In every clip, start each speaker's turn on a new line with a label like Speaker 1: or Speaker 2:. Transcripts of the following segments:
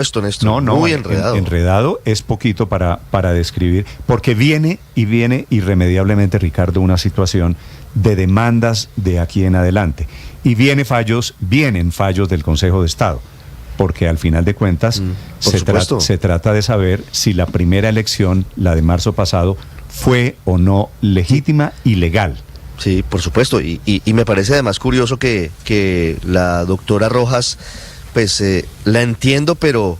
Speaker 1: Esto, Néstor,
Speaker 2: No, no,
Speaker 1: muy enredado.
Speaker 2: Enredado es poquito para describir, porque viene irremediablemente, Ricardo, una situación de demandas de aquí en adelante. Y vienen fallos del Consejo de Estado, porque al final de cuentas se trata de saber si la primera elección, la de marzo pasado, fue o no legítima y legal.
Speaker 1: Sí, por supuesto, y me parece además curioso que la doctora Rojas, pues la entiendo, pero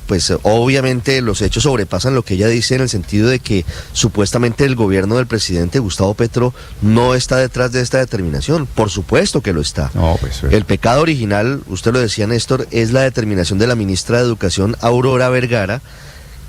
Speaker 1: pues obviamente los hechos sobrepasan lo que ella dice, en el sentido de que supuestamente el gobierno del presidente Gustavo Petro no está detrás de esta determinación. Por supuesto que lo está.
Speaker 2: No, pues,
Speaker 1: el pecado original, usted lo decía, Néstor, es la determinación de la ministra de Educación, Aurora Vergara,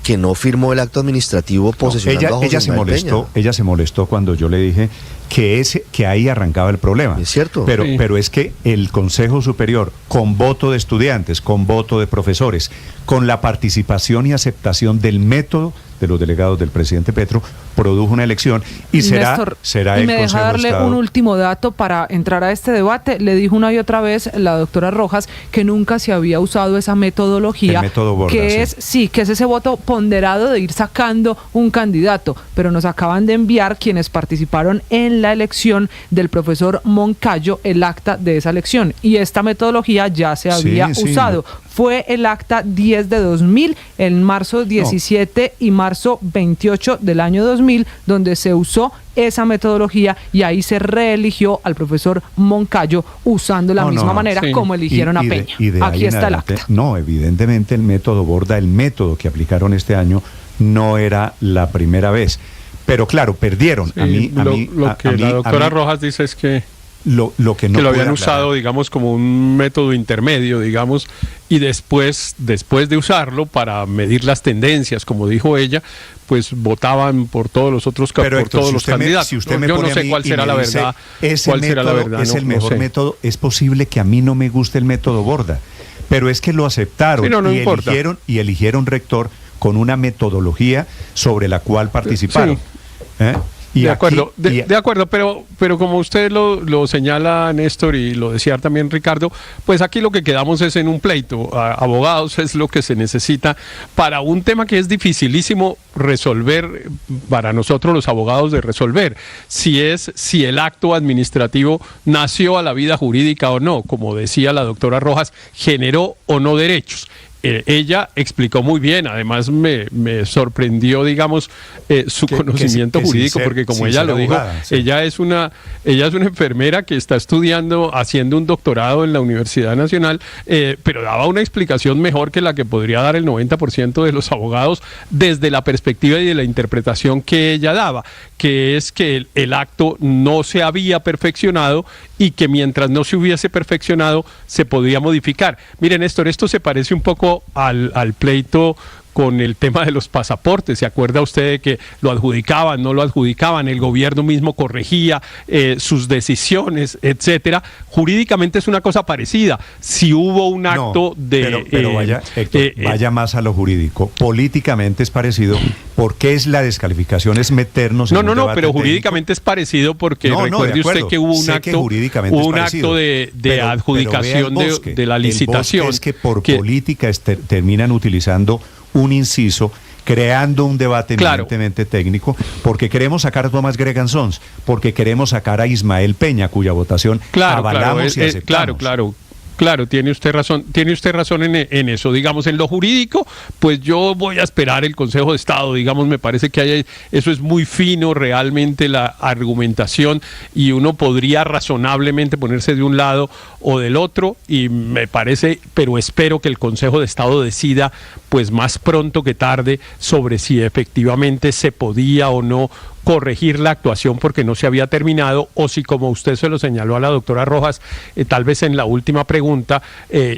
Speaker 1: que no firmó el acto administrativo posesionando a José Ismael Peña.
Speaker 2: Ella se molestó cuando yo le dije que ahí arrancaba el problema.
Speaker 1: Es cierto.
Speaker 2: Pero es que el Consejo Superior, con voto de estudiantes, con voto de profesores, con la participación y aceptación del método de los delegados del presidente Petro, produjo una elección y
Speaker 3: Néstor,
Speaker 2: será
Speaker 3: y
Speaker 2: el
Speaker 3: me deja
Speaker 2: Consejo
Speaker 3: darle
Speaker 2: de Estado.
Speaker 3: un último dato para entrar a este debate. Le dijo una y otra vez la doctora Rojas que nunca se había usado esa metodología,
Speaker 2: el método Borda,
Speaker 3: que es ese voto ponderado de ir sacando un candidato, pero nos acaban de enviar quienes participaron en la elección del profesor Moncayo el acta de esa elección, y esta metodología ya se había usado. Fue el acta 10 de 2000, en marzo 17 y marzo 28 del año 2000, donde se usó esa metodología y ahí se reeligió al profesor Moncayo usando la misma manera como eligieron a Peña. Aquí está el acta.
Speaker 2: No, evidentemente el método Borda, el método que aplicaron este año, no era la primera vez. Pero claro, perdieron.
Speaker 4: Sí, lo que la doctora Rojas dice es que
Speaker 2: lo que no
Speaker 4: lo habían
Speaker 2: aclarar.
Speaker 4: usado, digamos, como un método intermedio, digamos, y después de usarlo para medir las tendencias, como dijo ella, pues votaban por todos los otros candidatos. Yo no sé cuál será la verdad. ¿Cuál será la verdad?
Speaker 2: Es el mejor método. Es posible que a mí no me guste el método Borda, pero es que lo aceptaron y eligieron rector con una metodología sobre la cual participaron.
Speaker 4: Sí. De acuerdo, pero como usted lo señala, Néstor, y lo decía también Ricardo, pues aquí lo que quedamos es en un pleito. Abogados es lo que se necesita para un tema que es dificilísimo resolver, para nosotros los abogados de resolver, si el acto administrativo nació a la vida jurídica o no, como decía la doctora Rojas, generó o no derechos. Ella explicó muy bien, además me sorprendió, digamos, su conocimiento jurídico, porque como ella lo dijo, ella es una enfermera que está haciendo un doctorado en la Universidad Nacional, pero daba una explicación mejor que la que podría dar el 90% de los abogados desde la perspectiva y de la interpretación que ella daba, que es que el acto no se había perfeccionado y que mientras no se hubiese perfeccionado se podía modificar. Miren, Néstor, esto se parece un poco al pleito con el tema de los pasaportes. ¿Se acuerda usted de que lo adjudicaban, no lo adjudicaban? El gobierno mismo corregía sus decisiones, etcétera. Jurídicamente es una cosa parecida. Si hubo un acto
Speaker 2: pero vaya, Héctor, vaya más a lo jurídico. Políticamente es parecido, porque es la descalificación, es meternos en un debate
Speaker 4: pero
Speaker 2: técnico.
Speaker 4: Jurídicamente es parecido porque recuerde usted que hubo un acto de adjudicación de la licitación.
Speaker 2: Es que por política terminan utilizando un inciso, creando un debate eminentemente técnico, porque queremos sacar a Thomas Gregan Sons, porque queremos sacar a Ismael Peña, cuya votación avalamos y aceptamos.
Speaker 4: Claro, tiene usted razón en eso. Digamos, en lo jurídico, pues yo voy a esperar el Consejo de Estado, digamos, me parece que eso es muy fino realmente la argumentación, y uno podría razonablemente ponerse de un lado o del otro, y me parece, pero espero que el Consejo de Estado decida, pues más pronto que tarde, sobre si efectivamente se podía o no corregir la actuación porque no se había terminado, o si, como usted se lo señaló a la doctora Rojas, tal vez en la última pregunta,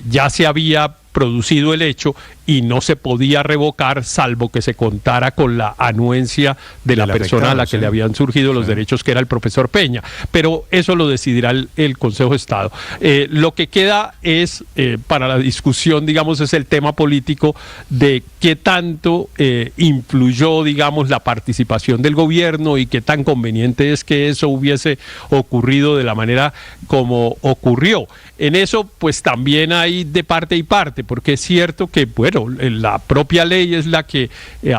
Speaker 4: ya se había producido el hecho y no se podía revocar, salvo que se contara con la anuencia de la persona a la que le habían surgido los derechos, que era el profesor Peña. Pero eso lo decidirá el Consejo de Estado. Lo que queda es, para la discusión, digamos, es el tema político de qué tanto influyó, digamos, la participación del gobierno y qué tan conveniente es que eso hubiese ocurrido de la manera como ocurrió. En eso, pues también hay de parte y parte, porque es cierto que, bueno, la propia ley es la que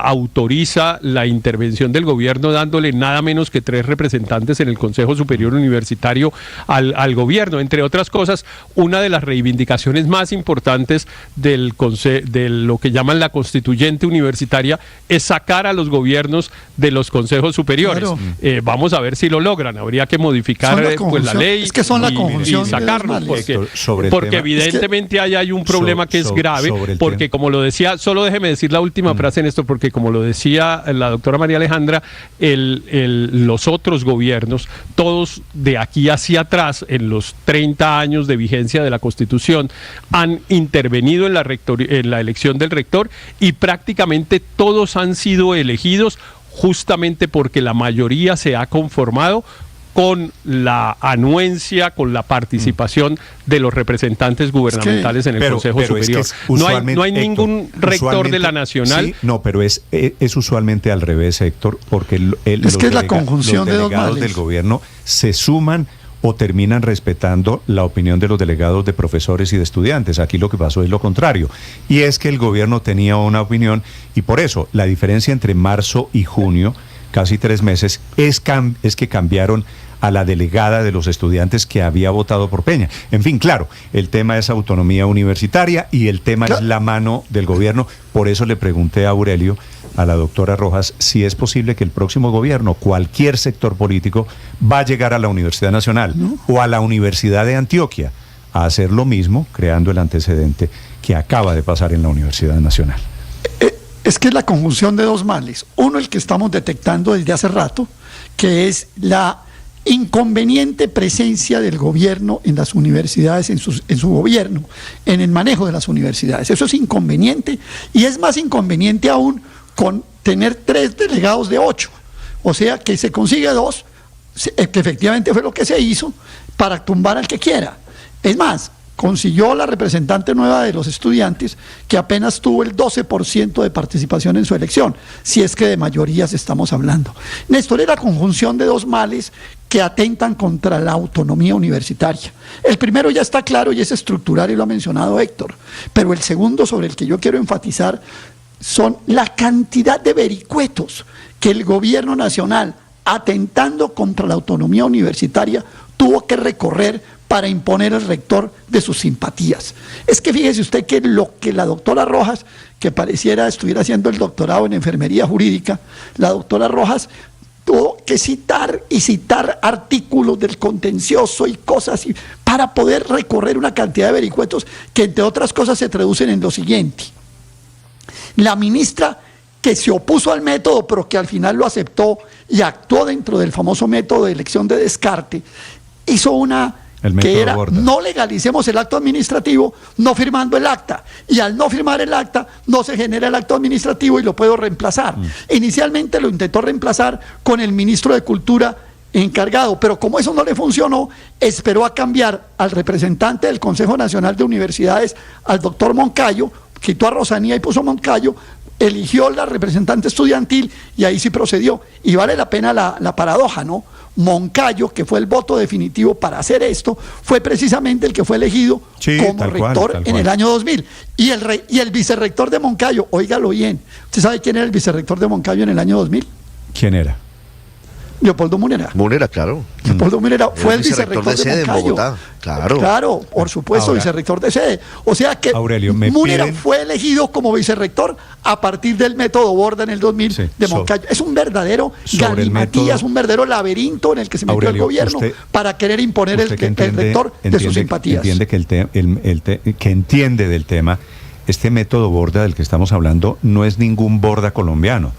Speaker 4: autoriza la intervención del gobierno, dándole nada menos que 3 representantes en el Consejo Superior Universitario al gobierno. Entre otras cosas, una de las reivindicaciones más importantes de lo que llaman la constituyente universitaria es sacar a los gobiernos de los consejos superiores. Claro. Vamos a ver si lo logran. Habría que modificar pues, la ley y sacarlos, porque evidentemente hay un problema que es grave, porque como lo decía, solo déjeme decir la última frase en esto, porque como lo decía la doctora María Alejandra, los otros gobiernos, todos de aquí hacia atrás, en los 30 años de vigencia de la Constitución, han intervenido en la elección del rector, y prácticamente todos han sido elegidos justamente porque la mayoría se ha conformado con la anuencia, con la participación de los representantes gubernamentales en el Consejo Superior. No hay ningún rector de la Nacional.
Speaker 2: Sí, no, pero es usualmente al revés, Héctor, porque los delegados del gobierno se suman o terminan respetando la opinión de los delegados de profesores y de estudiantes. Aquí lo que pasó es lo contrario, y es que el gobierno tenía una opinión, y por eso la diferencia entre marzo y junio, casi 3 meses, es que cambiaron a la delegada de los estudiantes que había votado por Peña. En fin, claro, el tema es autonomía universitaria y el tema es la mano del gobierno. Por eso le pregunté a Aurelio, a la doctora Rojas, si es posible que el próximo gobierno, cualquier sector político, va a llegar a la Universidad Nacional o a la Universidad de Antioquia a hacer lo mismo, creando el antecedente que acaba de pasar en la Universidad Nacional.
Speaker 5: Es que es la conjunción de 2 males. Uno, el que estamos detectando desde hace rato, que es la inconveniente presencia del gobierno en las universidades, en su gobierno, en el manejo de las universidades. Eso es inconveniente, y es más inconveniente aún con tener 3 delegados de 8. O sea, que se consigue 2, que efectivamente fue lo que se hizo, para tumbar al que quiera. Es más, consiguió la representante nueva de los estudiantes, que apenas tuvo el 12% de participación en su elección, si es que de mayorías estamos hablando. Néstor, es la conjunción de 2 males que atentan contra la autonomía universitaria. El primero ya está claro y es estructural, y lo ha mencionado Héctor, pero el segundo, sobre el que yo quiero enfatizar, son la cantidad de vericuetos que el gobierno nacional, atentando contra la autonomía universitaria, tuvo que recorrer para imponer al rector de sus simpatías. Es que fíjese usted que lo que la doctora Rojas, que pareciera estuviera haciendo el doctorado en enfermería jurídica, la doctora Rojas tuvo que citar artículos del contencioso y cosas así, para poder recorrer una cantidad de vericuetos que, entre otras cosas, se traducen en lo siguiente. La ministra, que se opuso al método, pero que al final lo aceptó y actuó dentro del famoso método de elección de descarte, hizo una que era: no legalicemos el acto administrativo no firmando el acta, y al no firmar el acta no se genera el acto administrativo y lo puedo reemplazar. Inicialmente lo intentó reemplazar con el ministro de Cultura encargado, pero como eso no le funcionó, esperó a cambiar al representante del Consejo Nacional de Universidades, al doctor Moncayo, quitó a Rosanía y puso Moncayo, eligió la representante estudiantil, y ahí sí procedió. Y vale la pena la paradoja, ¿no? Moncayo, que fue el voto definitivo para hacer esto, fue precisamente el que fue elegido como rector en el año 2000. Y el vicerrector de Moncayo, óigalo bien, ¿usted sabe quién era el vicerrector de Moncayo en el año 2000?
Speaker 2: ¿Quién era?
Speaker 5: Leopoldo Munera.
Speaker 1: Munera, claro.
Speaker 5: Leopoldo Munera fue el vicerrector de
Speaker 1: sede
Speaker 5: Moncayo.
Speaker 1: En Bogotá, claro.
Speaker 5: Claro, por supuesto, ahora, vicerrector de sede. O sea que
Speaker 2: Aurelio,
Speaker 5: Munera fue elegido como vicerrector a partir del método Borda en el 2000 de Moncayo. Es un verdadero galimatías, un verdadero laberinto en el que se metió Aurelio, el gobierno para querer imponer el rector de sus simpatías.
Speaker 2: Entiende que entiende del tema. Este método Borda del que estamos hablando no es ningún Borda colombiano.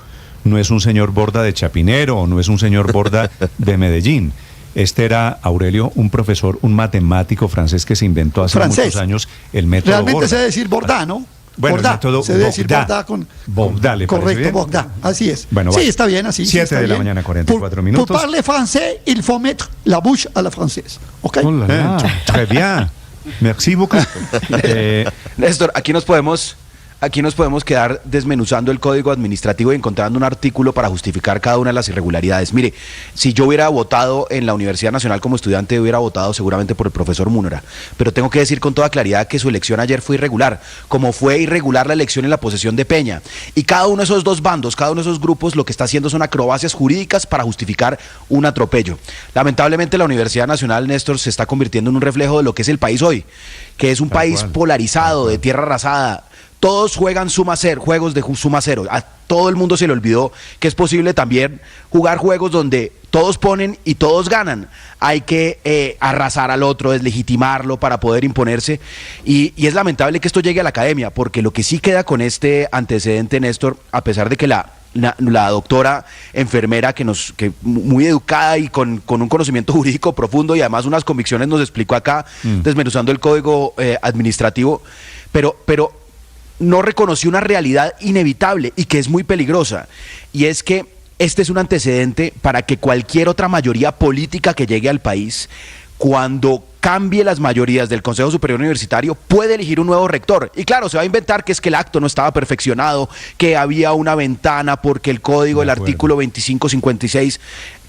Speaker 2: No es un señor Borda de Chapinero, o no es un señor Borda de Medellín. Este era, Aurelio, un profesor, un matemático francés que se inventó hace muchos años el método
Speaker 5: Realmente
Speaker 2: Borda.
Speaker 5: Se debe decir Borda, ¿no?
Speaker 2: Bueno,
Speaker 5: Borda,
Speaker 2: el método
Speaker 5: se debe decir Borda con...
Speaker 2: Borda, ¿le
Speaker 5: correcto,
Speaker 2: bien?
Speaker 5: Borda, así es.
Speaker 2: Bueno,
Speaker 5: sí, está bien, así.
Speaker 2: 7 de la mañana, 44 minutos.
Speaker 5: Pour parler français, il faut mettre la bouche à la française. ¿Ok?
Speaker 2: Très bien. Merci beaucoup.
Speaker 6: Néstor, aquí nos podemos aquí nos podemos quedar desmenuzando el código administrativo y encontrando un artículo para justificar cada una de las irregularidades. Mire, si yo hubiera votado en la Universidad Nacional como estudiante, hubiera votado seguramente por el profesor Múnera, pero tengo que decir con toda claridad que su elección ayer fue irregular, como fue irregular la elección en la posesión de Peña. Y cada uno de esos dos bandos, cada uno de esos grupos, lo que está haciendo son acrobacias jurídicas para justificar un atropello. Lamentablemente la Universidad Nacional, Néstor, se está convirtiendo en un reflejo de lo que es el país hoy, que es un país polarizado, de tierra arrasada. Todos juegan juegos de suma cero. A todo el mundo se le olvidó que es posible también jugar juegos donde todos ponen y todos ganan. Hay que arrasar al otro, deslegitimarlo para poder imponerse. Y es lamentable que esto llegue a la academia, porque lo que sí queda con este antecedente, Néstor, a pesar de que la doctora enfermera que muy educada y con un conocimiento jurídico profundo y además unas convicciones nos explicó acá, desmenuzando el código administrativo, pero no reconoció una realidad inevitable y que es muy peligrosa, y es que este es un antecedente para que cualquier otra mayoría política que llegue al país, cuando cambie las mayorías del Consejo Superior Universitario, puede elegir un nuevo rector. Y claro, se va a inventar que es que el acto no estaba perfeccionado, que había una ventana porque el código, el artículo 2556...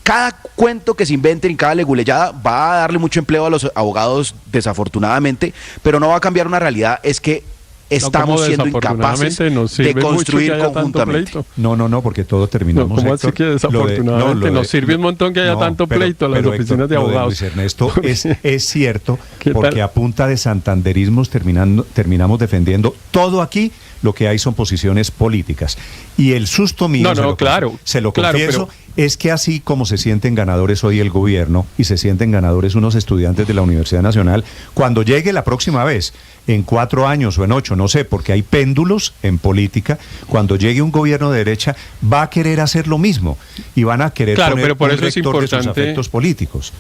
Speaker 6: Cada cuento que se inventen y cada leguleyada va a darle mucho empleo a los abogados, desafortunadamente, pero no va a cambiar una realidad, es que estamos siendo incapaces de construir conjuntamente.
Speaker 2: No, porque todos terminamos.
Speaker 4: ¿Cómo así que desafortunadamente? Nos sirve un montón que haya tanto pleito a las oficinas de abogados.
Speaker 2: Luis Ernesto, es cierto, porque a punta de santanderismos terminamos defendiendo todo aquí. Lo que hay son posiciones políticas. Y el susto mío, se lo confieso, es que así como se sienten ganadores hoy el gobierno y se sienten ganadores unos estudiantes de la Universidad Nacional, cuando llegue la próxima vez, en 4 años o en 8, no sé, porque hay péndulos en política, cuando llegue un gobierno de derecha, va a querer hacer lo mismo y van a querer poner
Speaker 4: pero por
Speaker 2: un
Speaker 4: eso es
Speaker 2: rector
Speaker 4: importante,
Speaker 2: de sus afectos políticos.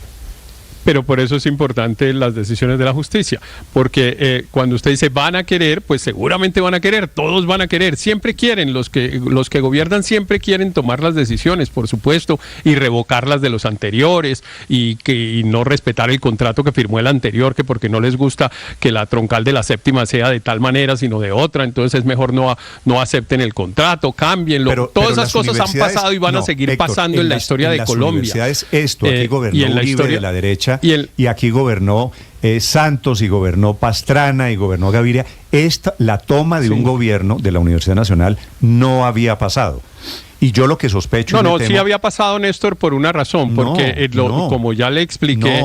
Speaker 4: Pero por eso es importante las decisiones de la justicia, porque cuando usted dice van a querer, pues seguramente van a querer, todos van a querer, siempre quieren, los que gobiernan siempre tomar las decisiones, por supuesto, y revocarlas de los anteriores, y no respetar el contrato que firmó el anterior, que porque no les gusta que la troncal de la séptima sea de tal manera, sino de otra, entonces es mejor no acepten el contrato, cámbienlo. Todas esas cosas han pasado y van a seguir pasando en la historia de Colombia.
Speaker 2: Aquí gobernó Uribe de la derecha, y aquí gobernó Santos, y gobernó Pastrana, y gobernó Gaviria. La toma de un gobierno de la Universidad Nacional no había pasado. Y yo lo que sospecho...
Speaker 4: sí había pasado, Néstor, por una razón, porque como ya le expliqué,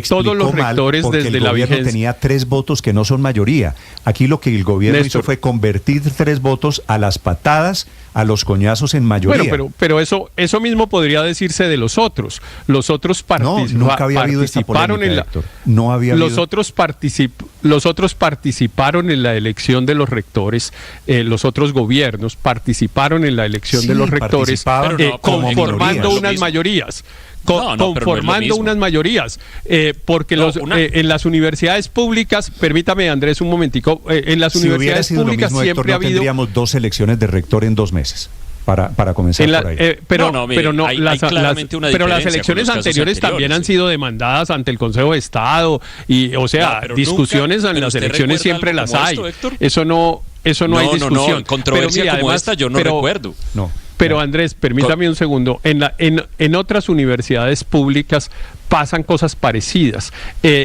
Speaker 4: todos los rectores desde la vigencia...
Speaker 2: el gobierno tenía 3 votos que no son mayoría. Aquí lo que el gobierno hizo fue convertir 3 votos a las patadas, a los coñazos en mayoría.
Speaker 4: Bueno, pero eso mismo podría decirse de los otros. Los otros
Speaker 2: nunca había habido esta polémica, Héctor. No había habido...
Speaker 4: Los otros participaron en la elección de los rectores, los otros gobiernos participaron en la elección de los rectores, conformando unas mayorías. Unas mayorías, porque en las universidades públicas, permítame, Andrés, un momentico, en las universidades públicas mismo, siempre
Speaker 2: Héctor,
Speaker 4: ha habido...
Speaker 2: tendríamos 2 elecciones de rector en 2 meses. Para comenzar por ahí.
Speaker 4: Pero las elecciones anteriores también han sido demandadas ante el Consejo de Estado, y discusiones en las elecciones siempre las hay. Eso no hay discusión.
Speaker 7: Controversia como esta yo no recuerdo.
Speaker 4: Pero Andrés, permítame un segundo. En otras universidades públicas pasan cosas parecidas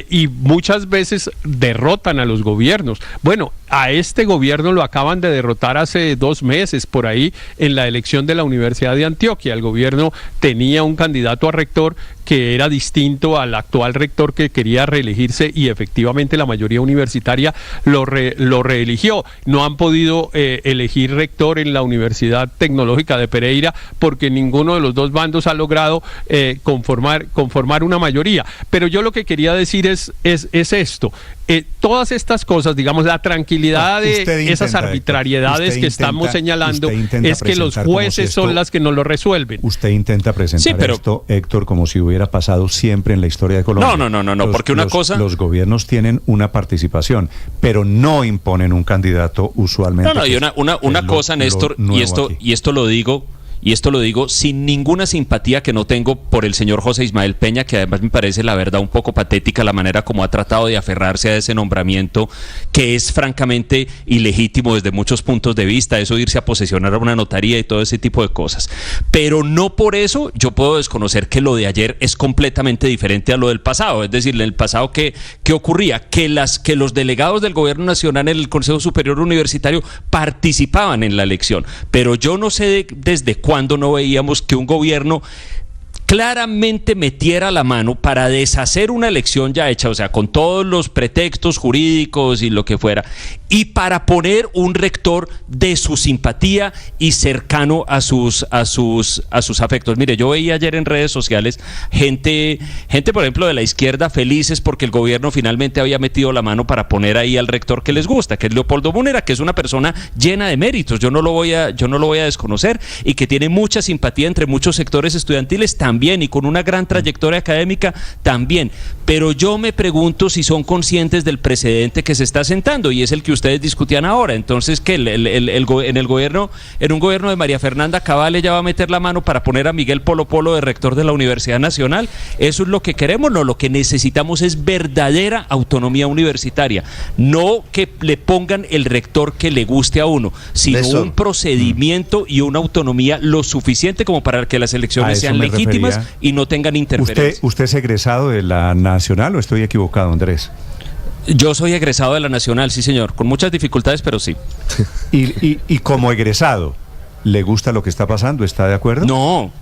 Speaker 4: y muchas veces derrotan a los gobiernos. Bueno, a este gobierno lo acaban de derrotar hace 2 meses por ahí en la elección de la Universidad de Antioquia. El gobierno tenía un candidato a rector que era distinto al actual rector que quería reelegirse, y efectivamente la mayoría universitaria lo reeligió. No han podido elegir rector en la Universidad Tecnológica de Pereira porque ninguno de los 2 bandos ha logrado conformar una mayoría. Pero yo lo que quería decir es esto. Todas estas cosas, digamos, la tranquilidad de esas arbitrariedades que estamos señalando, es que los jueces son las que nos lo resuelven.
Speaker 2: Usted intenta presentar esto, Héctor, como si hubiera pasado siempre en la historia de Colombia.
Speaker 7: No, porque
Speaker 2: los gobiernos tienen una participación, pero no imponen un candidato usualmente.
Speaker 7: Y una cosa, Néstor, y esto lo digo y esto lo digo sin ninguna simpatía que no tengo por el señor José Ismael Peña, que además me parece la verdad un poco patética la manera como ha tratado de aferrarse a ese nombramiento, que es francamente ilegítimo desde muchos puntos de vista, eso de irse a posesionar a una notaría y todo ese tipo de cosas. Pero no por eso yo puedo desconocer que lo de ayer es completamente diferente a lo del pasado. Es decir, en el pasado, ¿qué ocurría? Que los delegados del gobierno nacional en el Consejo Superior Universitario participaban en la elección, pero yo no sé desde cuándo no veíamos que un gobierno claramente metiera la mano para deshacer una elección ya hecha, o sea, con todos los pretextos jurídicos y lo que fuera, y para poner un rector de su simpatía y cercano a sus afectos. Mire, yo veía ayer en redes sociales gente, por ejemplo, de la izquierda felices porque el gobierno finalmente había metido la mano para poner ahí al rector que les gusta, que es Leopoldo Múnera, que es una persona llena de méritos, yo no lo voy a desconocer, y que tiene mucha simpatía entre muchos sectores estudiantiles también, y con una gran trayectoria académica también. Pero yo me pregunto si son conscientes del precedente que se está sentando, y es el que ustedes discutían ahora. Entonces, que en un gobierno de María Fernanda Cabal ella va a meter la mano para poner a Miguel Polo Polo de rector de la Universidad Nacional. ¿Eso es lo que queremos? No, lo que necesitamos es verdadera autonomía universitaria, no que le pongan el rector que le guste a uno, sino un procedimiento y una autonomía lo suficiente como para que las elecciones sean legítimas y no tengan interferencia.
Speaker 2: ¿Usted es egresado de la Nacional o estoy equivocado, Andrés?
Speaker 7: Yo soy egresado de la Nacional, sí señor, con muchas dificultades, pero sí.
Speaker 2: Y como egresado, ¿le gusta lo que está pasando? ¿Está de acuerdo?
Speaker 7: No.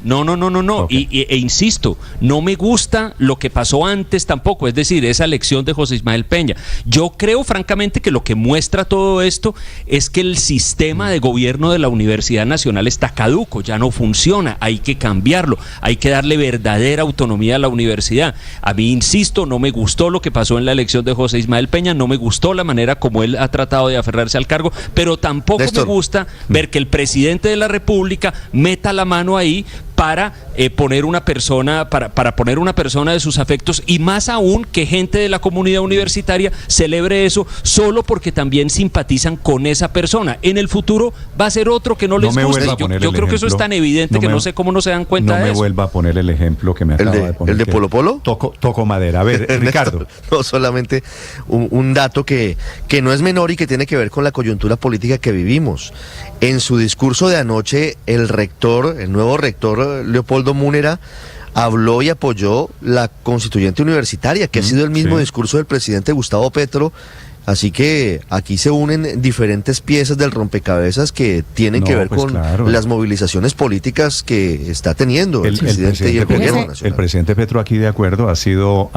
Speaker 7: Okay. E insisto, no me gusta lo que pasó antes tampoco, es decir, esa elección de José Ismael Peña. Yo creo francamente que lo que muestra todo esto es que el sistema de gobierno de la Universidad Nacional está caduco, ya no funciona, hay que cambiarlo, hay que darle verdadera autonomía a la universidad. A mí, insisto, no me gustó lo que pasó en la elección de José Ismael Peña, no me gustó la manera como él ha tratado de aferrarse al cargo, pero tampoco me gusta ver que el presidente de la República meta la mano ahí para poner una persona de sus afectos, y más aún que gente de la comunidad universitaria celebre eso solo porque también simpatizan con esa persona. En el futuro va a ser otro que no les guste. Yo creo que eso es tan evidente que no sé cómo no se dan cuenta de eso.
Speaker 2: No me vuelva a poner el ejemplo que me acaba de poner.
Speaker 1: ¿El de Polo Polo?
Speaker 2: Toco madera. A ver, Ricardo.
Speaker 1: No, solamente un dato que no es menor y que tiene que ver con la coyuntura política que vivimos. En su discurso de anoche, el nuevo rector Leopoldo Múnera, habló y apoyó la constituyente universitaria, que ha sido el mismo discurso del presidente Gustavo Petro. Así que aquí se unen diferentes piezas del rompecabezas que tienen que ver con las movilizaciones políticas que está teniendo el presidente y el gobierno nacional.
Speaker 2: El presidente Petro, aquí de acuerdo, ha sido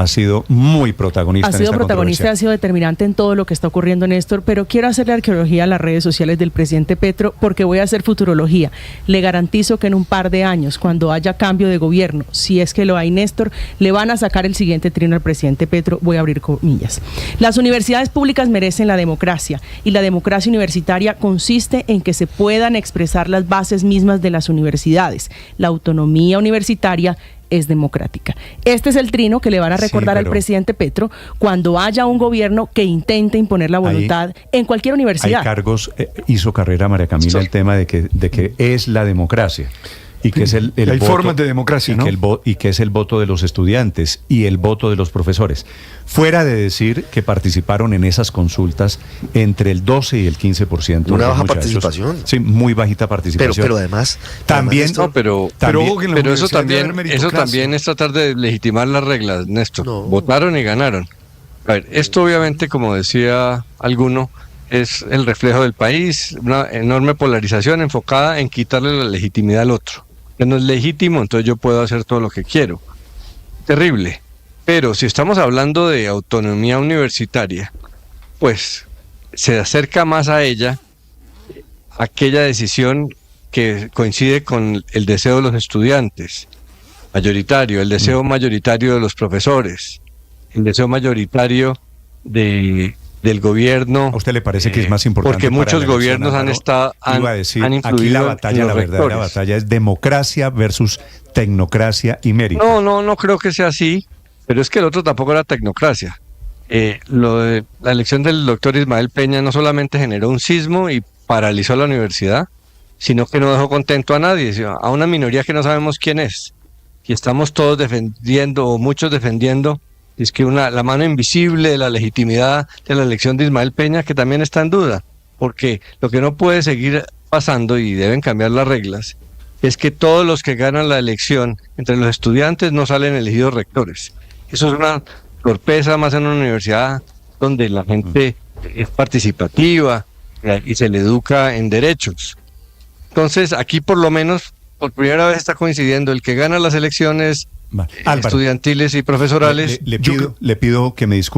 Speaker 2: muy protagonista.
Speaker 8: Ha sido protagonista, ha sido determinante en todo lo que está ocurriendo, Néstor, pero quiero hacerle arqueología a las redes sociales del presidente Petro porque voy a hacer futurología. Le garantizo que en un par de años, cuando haya cambio de gobierno, si es que lo hay, Néstor, le van a sacar el siguiente trino al presidente Petro. Voy a abrir comillas. Las universidades públicas merecen la democracia, y la democracia universitaria consiste en que se puedan expresar las bases mismas de las universidades. La autonomía universitaria es democrática. Este es el trino que le van a recordar al presidente Petro cuando haya un gobierno que intente imponer la voluntad en cualquier universidad.
Speaker 2: Hay cargos, hizo carrera María Camila el tema de que es la democracia. Y que es el
Speaker 5: hay
Speaker 2: voto,
Speaker 5: formas de democracia, ¿no?
Speaker 2: Y que es el voto de los estudiantes y el voto de los profesores. Fuera de decir que participaron en esas consultas entre el 12 y el 15%.
Speaker 1: Una baja participación.
Speaker 2: Sí, muy bajita participación.
Speaker 1: Pero además...
Speaker 9: También, pero eso también es tratar de legitimar las reglas, Néstor. No. Votaron y ganaron. A ver, esto obviamente, como decía alguno, es el reflejo del país, una enorme polarización enfocada en quitarle la legitimidad al otro. Que no es legítimo, entonces yo puedo hacer todo lo que quiero. Terrible. Pero si estamos hablando de autonomía universitaria, pues se acerca más a ella aquella decisión que coincide con el deseo de los estudiantes, mayoritario, el deseo mayoritario de los profesores, el deseo mayoritario del gobierno.
Speaker 2: ¿A usted le parece que es más importante?
Speaker 9: Porque muchos gobiernos han influido.
Speaker 2: Aquí la verdadera batalla es democracia versus tecnocracia y mérito.
Speaker 9: No creo que sea así, pero es que el otro tampoco era tecnocracia. Lo de la elección del doctor Ismael Peña no solamente generó un sismo y paralizó la universidad, sino que no dejó contento a nadie, sino a una minoría que no sabemos quién es. Y estamos todos defendiendo, o muchos defendiendo, es que la mano invisible de la legitimidad de la elección de Ismael Peña, que también está en duda, porque lo que no puede seguir pasando, y deben cambiar las reglas, es que todos los que ganan la elección entre los estudiantes no salen elegidos rectores. Eso es una torpeza más en una universidad donde la gente es participativa y se le educa en derechos. Entonces, aquí por lo menos, por primera vez está coincidiendo el que gana las elecciones
Speaker 2: Álvaro,
Speaker 9: estudiantiles y profesorales.
Speaker 2: Le pido que me disculpe.